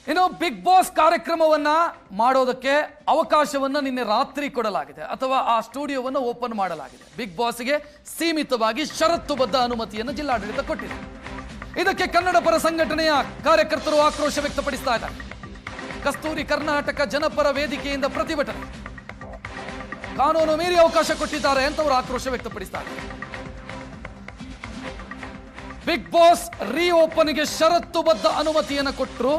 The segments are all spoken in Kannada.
ಇನ್ನು ಬಿಗ್ ಬಾಸ್ ಕಾರ್ಯಕ್ರಮವನ್ನ ಮಾಡೋದಕ್ಕೆ ಅವಕಾಶವನ್ನ ನಿನ್ನೆ ರಾತ್ರಿ ಕೊಡಲಾಗಿದೆ ಅಥವಾ ಆ ಸ್ಟುಡಿಯೋವನ್ನು ಓಪನ್ ಮಾಡಲಾಗಿದೆ. ಬಿಗ್ ಬಾಸ್ಗೆ ಸೀಮಿತವಾಗಿ ಷರತ್ತುಬದ್ಧ ಅನುಮತಿಯನ್ನು ಜಿಲ್ಲಾಡಳಿತ ಕೊಟ್ಟಿದೆ. ಇದಕ್ಕೆ ಕನ್ನಡ ಪರ ಸಂಘಟನೆಯ ಕಾರ್ಯಕರ್ತರು ಆಕ್ರೋಶ ವ್ಯಕ್ತಪಡಿಸ್ತಾ ಇದ್ದಾರೆ. ಕಸ್ತೂರಿ ಕರ್ನಾಟಕ ಜನಪರ ವೇದಿಕೆಯಿಂದ ಪ್ರತಿಭಟನೆ. ಕಾನೂನು ಮೀರಿ ಅವಕಾಶ ಕೊಟ್ಟಿದ್ದಾರೆ ಅಂತ ಅವರು ಆಕ್ರೋಶ ವ್ಯಕ್ತಪಡಿಸ್ತಾರೆ. ಬಿಗ್ ಬಾಸ್ ರೀಓಪನ್ಗೆ ಷರತ್ತುಬದ್ಧ ಅನುಮತಿಯನ್ನು ಕೊಟ್ಟರು,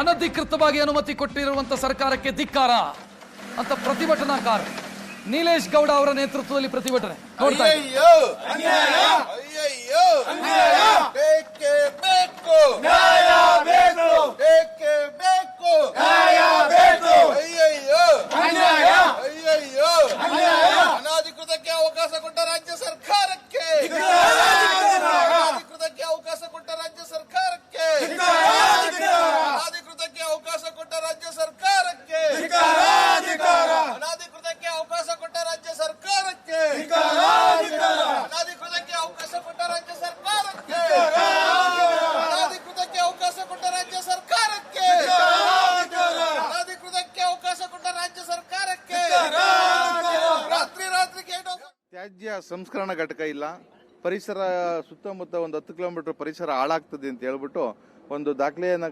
ಅನಧಿಕೃತವಾಗಿ ಅನುಮತಿ ಕೊಟ್ಟಿರುವಂತಹ ಸರ್ಕಾರಕ್ಕೆ ಧಿಕ್ಕಾರ ಅಂತ ಪ್ರತಿಭಟನಾಕಾರ ನೀಲೇಶ್ ಗೌಡ ಅವರ ನೇತೃತ್ವದಲ್ಲಿ ಪ್ರತಿಭಟನೆ ನೋಡ್ತಾ ಅನಾಧಿಕೃತಕ್ಕೆ ಅವಕಾಶ ಕೊಟ್ಟ ರಾಜ್ಯ ಸರ್ಕಾರಕ್ಕೆ ಅನಾಧಿಕೃತಕ್ಕೆ ಅವಕಾಶ ಕೊಟ್ಟ ರಾಜ್ಯ ಸರ್ಕಾರಕ್ಕೆ ಅನಾಧಿಕೃತಕ್ಕೆ ಅವಕಾಶ ಕೊಟ್ಟ ರಾಜ್ಯ ಸರ್ಕಾರಕ್ಕೆ ಅನಾಧಿಕೃತಕ್ಕೆ ಅವಕಾಶ ಕೊಟ್ಟ ರಾಜ್ಯ ಸರ್ಕಾರಕ್ಕೆ ಅನಾಧಿಕೃತಕ್ಕೆ ಅವಕಾಶ ಕೊಟ್ಟ ರಾಜ್ಯ ಸರ್ಕಾರಕ್ಕೆ ಅನಾಧಿಕೃತಕ್ಕೆ ಅವಕಾಶ ಕೊಟ್ಟ ರಾಜ್ಯ ಸರ್ಕಾರಕ್ಕೆ ಅನಾಧಿಕೃತಕ್ಕೆ ಅವಕಾಶ ಕೊಟ್ಟ ರಾಜ್ಯ ಸರ್ಕಾರಕ್ಕೆ ರಾತ್ರಿ ರಾತ್ರಿ ತ್ಯಾಜ್ಯ ಸಂಸ್ಕರಣಾ ಘಟಕ ಇಲ್ಲ, ಪರಿಸರ ಸುತ್ತಮುತ್ತ ಒಂದು 10 ಕಿಲೋಮೀಟರ್ ಪರಿಸರ ಹಾಳಾಗ್ತದೆ ಅಂತ ಹೇಳ್ಬಿಟ್ಟು ಒಂದು ದಾಖಲೆಯನ್ನು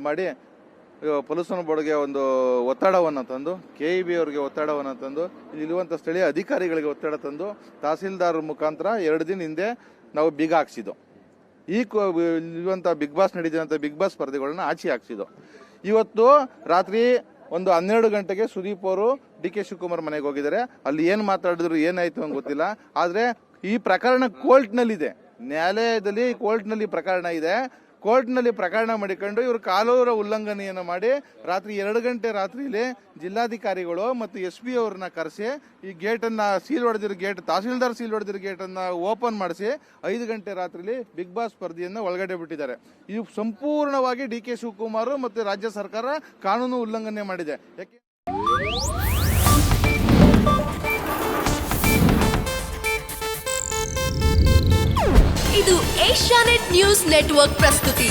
ಮಾಡಿ ಪೊಲೀಸನ ಬೋರ್ಡ್ಗೆ ಒಂದು ಒತ್ತಡವನ್ನು ತಂದು, KEB ಅವರಿಗೆ ಒತ್ತಡವನ್ನು ತಂದು, ಇಲ್ಲಿರುವಂಥ ಸ್ಥಳೀಯ ಅಧಿಕಾರಿಗಳಿಗೆ ಒತ್ತಡ ತಂದು ತಹಸೀಲ್ದಾರ್ ಮುಖಾಂತರ 2 ದಿನ ಹಿಂದೆ ನಾವು ಬೀಗ ಹಾಕ್ಸಿದ್ದು. ಇರುವಂಥ ಬಿಗ್ ಬಾಸ್ ನಡೀತಿರುವಂಥ ಬಿಗ್ ಬಾಸ್ ಸ್ಪರ್ಧೆಗಳನ್ನ ಆಚೆ ಹಾಕ್ಸಿದ್ದು. ಇವತ್ತು ರಾತ್ರಿ ಒಂದು 12 ಗಂಟೆಗೆ ಸುದೀಪ್ ಅವರು DK ಶಿವಕುಮಾರ್ ಮನೆಗೆ ಹೋಗಿದ್ದಾರೆ. ಅಲ್ಲಿ ಏನು ಮಾತಾಡಿದ್ರು ಏನಾಯ್ತು ಅಂತ ಗೊತ್ತಿಲ್ಲ. ಆದರೆ ಈ ಪ್ರಕರಣ ಕೋರ್ಟ್ನಲ್ಲಿದೆ, ನ್ಯಾಯಾಲಯದಲ್ಲಿ ಕೋರ್ಟ್ನಲ್ಲಿ ಪ್ರಕರಣ ಇದೆ. ಕೋರ್ಟ್ನಲ್ಲಿ ಪ್ರಕರಣ ಮಾಡಿಕೊಂಡು ಇವರು ಕಾನೂನು ಉಲ್ಲಂಘನೆಯನ್ನು ಮಾಡಿ ರಾತ್ರಿ 2 ಗಂಟೆ ರಾತ್ರಿಯಲ್ಲಿ ಜಿಲ್ಲಾಧಿಕಾರಿಗಳು ಮತ್ತು SP ಅವ್ರನ್ನ ಕರೆಸಿ ಈ ಗೇಟನ್ನು ಸೀಲ್ ಹೊಡೆದಿರೋ ಗೇಟ್, ತಹಸೀಲ್ದಾರ್ ಸೀಲ್ ಹೊಡೆದಿರೋ ಗೇಟನ್ನು ಓಪನ್ ಮಾಡಿಸಿ 5 ಗಂಟೆ ರಾತ್ರಿಯಲ್ಲಿ ಬಿಗ್ ಬಾಸ್ ಸ್ಪರ್ಧೆಯನ್ನು ಒಳಗಡೆ ಬಿಟ್ಟಿದ್ದಾರೆ. ಇದು ಸಂಪೂರ್ಣವಾಗಿ DK ಶಿವಕುಮಾರ್ ಮತ್ತು ರಾಜ್ಯ ಸರ್ಕಾರ ಕಾನೂನು ಉಲ್ಲಂಘನೆ ಮಾಡಿದೆ. ಯಾಕೆ ಇದು ಏಷ್ಯಾನೆಟ್ ನ್ಯೂಸ್ ನೆಟ್ವರ್ಕ್ ಪ್ರಸ್ತುತಿ.